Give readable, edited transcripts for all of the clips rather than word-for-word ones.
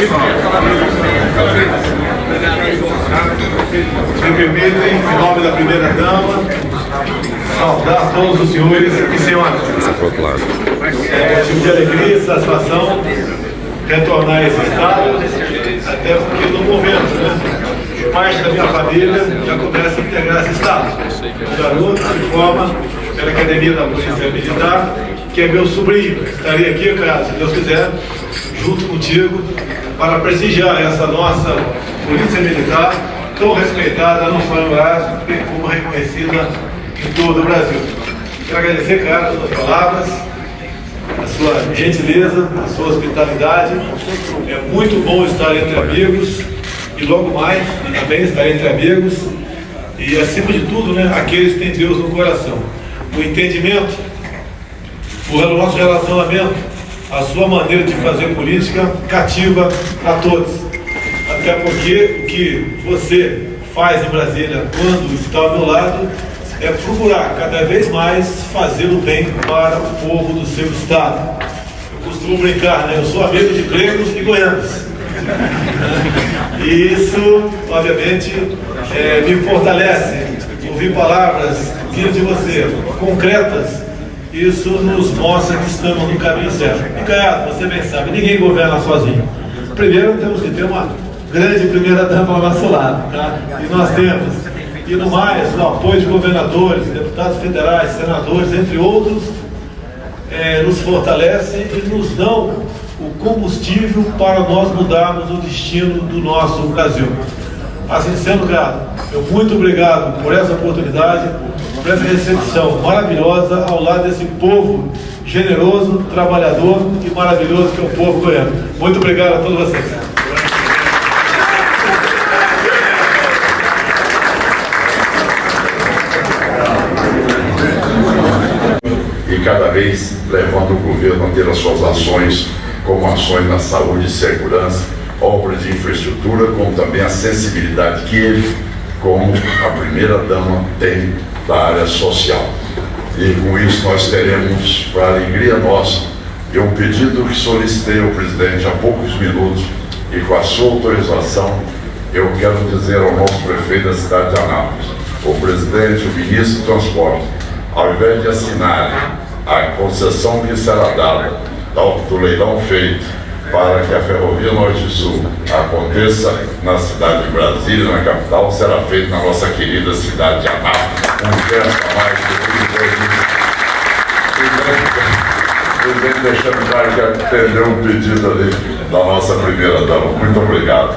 Me permitem, em nome da primeira-dama, saudar todos os senhores e senhoras. É motivo de alegria e satisfação retornar a esse estado, até porque no momento, parte da minha família já começa a integrar esse estado. O garoto se forma pela Academia da Polícia Militar, que é meu sobrinho. Estarei aqui, cara, se Deus quiser, junto contigo, para prestigiar essa nossa Polícia Militar, tão respeitada não só no Brasil, como reconhecida em todo o Brasil. Quero agradecer, cara, as suas palavras, a sua gentileza, a sua hospitalidade. É muito bom estar entre amigos e logo mais também estar entre amigos e, acima de tudo, aqueles que têm Deus no coração. O entendimento, o nosso relacionamento, a sua maneira de fazer política cativa a todos. Até porque o que você faz em Brasília quando está ao meu lado é procurar cada vez mais fazer o bem para o povo do seu estado. Eu costumo brincar, eu sou amigo de gregos e goianos. E isso, obviamente, me fortalece. Ouvir palavras vindas de você, concretas, isso nos mostra que estamos no caminho certo. E, cara, você bem sabe, ninguém governa sozinho. Primeiro, temos que ter uma grande primeira-dama ao nosso lado, tá? E nós temos. E no mais, o apoio de governadores, deputados federais, senadores, entre outros, nos fortalecem e nos dão o combustível para nós mudarmos o destino do nosso Brasil. Assim sendo, cara, eu muito obrigado por essa oportunidade, por essa recepção maravilhosa ao lado desse povo generoso, trabalhador e maravilhoso que é o povo goiano. Muito obrigado a todos vocês. E cada vez levando o governo a ter as suas ações, como ações na saúde e segurança, obras de infraestrutura, como também a sensibilidade que ele, como a primeira-dama, tem da área social. E com isso nós teremos, para alegria nossa, um pedido que solicitei ao presidente há poucos minutos, e com a sua autorização, eu quero dizer ao nosso prefeito da cidade de Anápolis, o presidente, o ministro do Transporte, ao invés de assinar a concessão que será dada do leilão feito para que a Ferrovia Norte-Sul aconteça na cidade de Brasília, na capital, será feito na nossa querida cidade de Anápolis, um gesto a mais do que presidente, deixando claro que atendeu um pedido ali da nossa primeira-dama. Muito obrigado.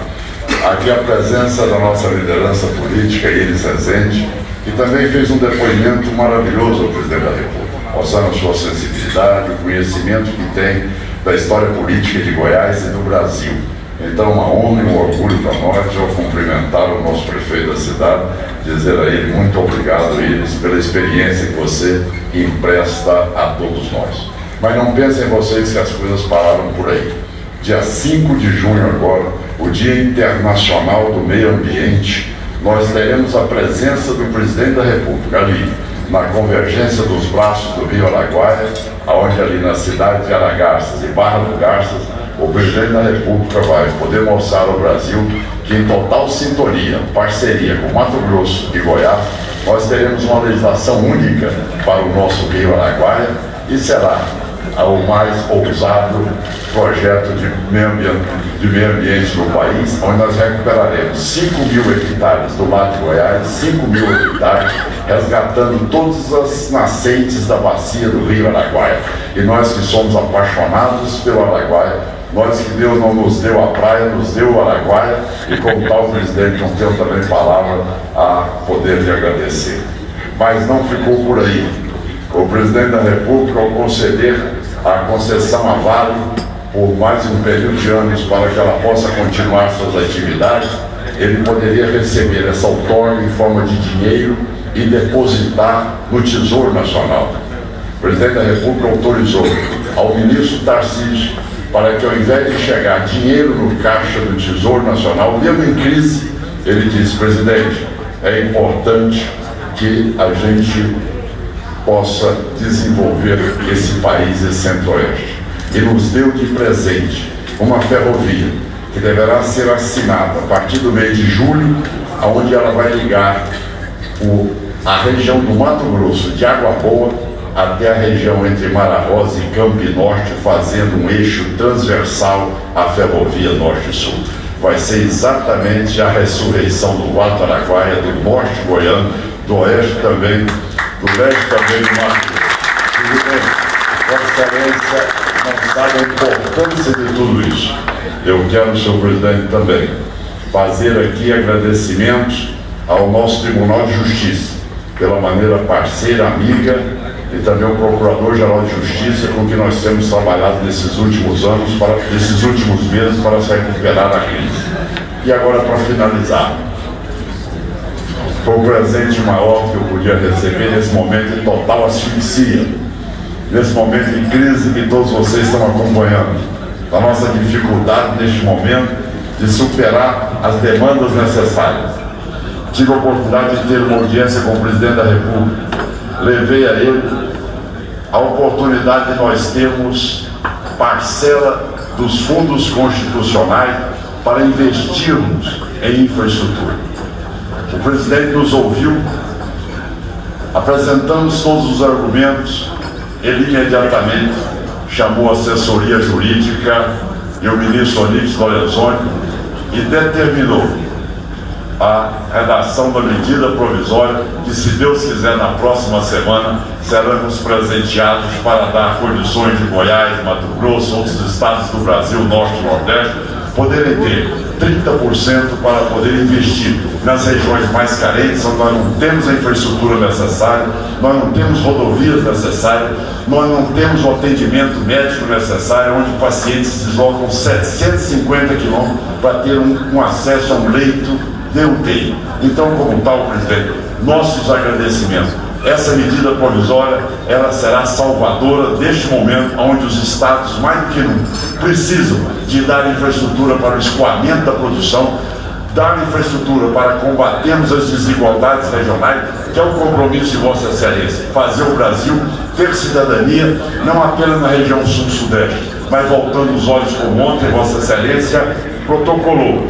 Aqui a presença da nossa liderança política, Iris Rezende, que também fez um depoimento maravilhoso ao presidente da República, mostrando a sua sensibilidade, o conhecimento que tem da história política de Goiás e do Brasil. Então, uma honra e um orgulho para nós, eu cumprimentar o nosso prefeito da cidade, dizer a ele muito obrigado, Iris, pela experiência que você empresta a todos nós. Mas não pensem vocês que as coisas pararam por aí. Dia 5 de junho agora, o Dia Internacional do Meio Ambiente, nós teremos a presença do presidente da República ali, na convergência dos braços do Rio Araguaia, onde ali na cidade de Aragarças e Barra do Garças, o presidente da República vai poder mostrar ao Brasil que, em total sintonia, parceria com Mato Grosso e Goiás, nós teremos uma legislação única para o nosso Rio Araguaia e será o mais ousado projeto de meio ambiente no país, onde nós recuperaremos 5.000 hectares do lado de Goiás, 5.000 hectares, resgatando todas as nascentes da bacia do Rio Araguaia. E nós que somos apaixonados pelo Araguaia, nós que Deus não nos deu a praia, nos deu o Araguaia, e como tal, presidente, não tenho também palavra a poder lhe agradecer. Mas não ficou por aí. O presidente da República, ao conceder a concessão à Vale por mais um período de anos para que ela possa continuar suas atividades, ele poderia receber essa outorga em forma de dinheiro e depositar no Tesouro Nacional. O presidente da República autorizou ao ministro Tarcísio para que, ao invés de chegar dinheiro no caixa do Tesouro Nacional, mesmo em crise, ele disse: presidente, é importante que a gente possa desenvolver esse país, esse centro-oeste. E nos deu de presente uma ferrovia que deverá ser assinada a partir do mês de julho, onde ela vai ligar a região do Mato Grosso, de Água Boa, até a região entre Mara Rosa e Campo Norte, fazendo um eixo transversal à ferrovia Norte-Sul. Vai ser exatamente a ressurreição do Vale do Araguaia, do norte goiano, do oeste também, do leste também do Mato Grosso. Vossa Excelência não sabe a importância de tudo isso. Eu quero, senhor presidente, também fazer aqui agradecimentos ao nosso Tribunal de Justiça, pela maneira parceira, amiga, e também ao Procurador-Geral de Justiça, com que nós temos trabalhado nesses últimos anos, nesses últimos meses, para se recuperar da crise. E agora, para finalizar, foi o presente maior que eu podia receber nesse momento de total asfixia, nesse momento de crise que todos vocês estão acompanhando, a nossa dificuldade neste momento de superar as demandas necessárias. Tive a oportunidade de ter uma audiência com o Presidente da República, levei a ele a oportunidade de nós termos parcela dos fundos constitucionais para investirmos em infraestrutura. O presidente nos ouviu, apresentamos todos os argumentos, ele imediatamente chamou a assessoria jurídica e o ministro Onix Lorenzoni e determinou a redação da medida provisória que, se Deus quiser, na próxima semana seremos presenteados para dar condições de Goiás, Mato Grosso, outros estados do Brasil, Norte e Nordeste, poderem ter 30% para poder investir nas regiões mais carentes, onde nós não temos a infraestrutura necessária, nós não temos rodovias necessárias, nós não temos o atendimento médico necessário, onde pacientes se deslocam 750 quilômetros para ter um acesso a um leito de UTI. Então, como tal, presidente, nossos agradecimentos. Essa medida provisória, ela será salvadora deste momento onde os estados, mais do que nunca, precisam de dar infraestrutura para o escoamento da produção, dar infraestrutura para combatermos as desigualdades regionais, que é o compromisso de Vossa Excelência, fazer o Brasil ter cidadania, não apenas na região sul-sudeste, mas voltando os olhos como ontem, Vossa Excelência protocolou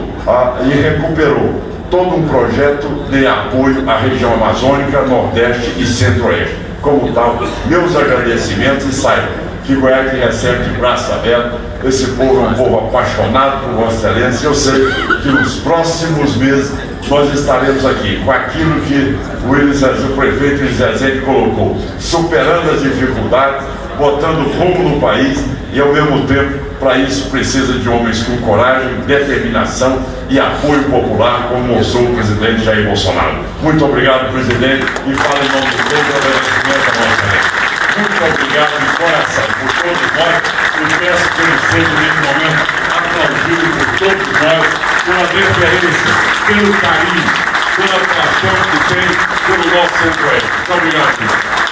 e recuperou todo um projeto de apoio à região amazônica, nordeste e centro-oeste. Como tal, meus agradecimentos, e saibam que Goiás recebe de braço aberto. Esse povo é um povo apaixonado por Vossa Excelência. Eu sei que nos próximos meses nós estaremos aqui com aquilo que o prefeito Eliseu colocou, superando as dificuldades, botando rumo no país e, ao mesmo tempo, para isso precisa de homens com coragem, determinação e apoio popular, como mostrou o presidente Jair Bolsonaro. Muito obrigado, presidente, e falo em nome de todos os agradecimentos a Vossa Excelência. Muito obrigado de coração por todos nós, e peço que ele seja nesse momento aplaudido por todos nós, pela deferência, pelo carinho, pela paixão que tem pelo nosso centro-oeste. Muito obrigado, senhor.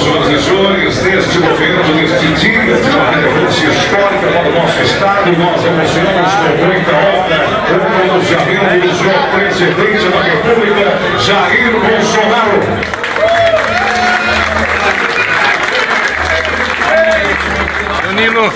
Senhoras e senhores, neste momento, neste dia de uma relevância histórica para o nosso Estado, nós anunciamos com muita honra o pronunciamento do senhor presidente da República, Jair Bolsonaro. Danilo.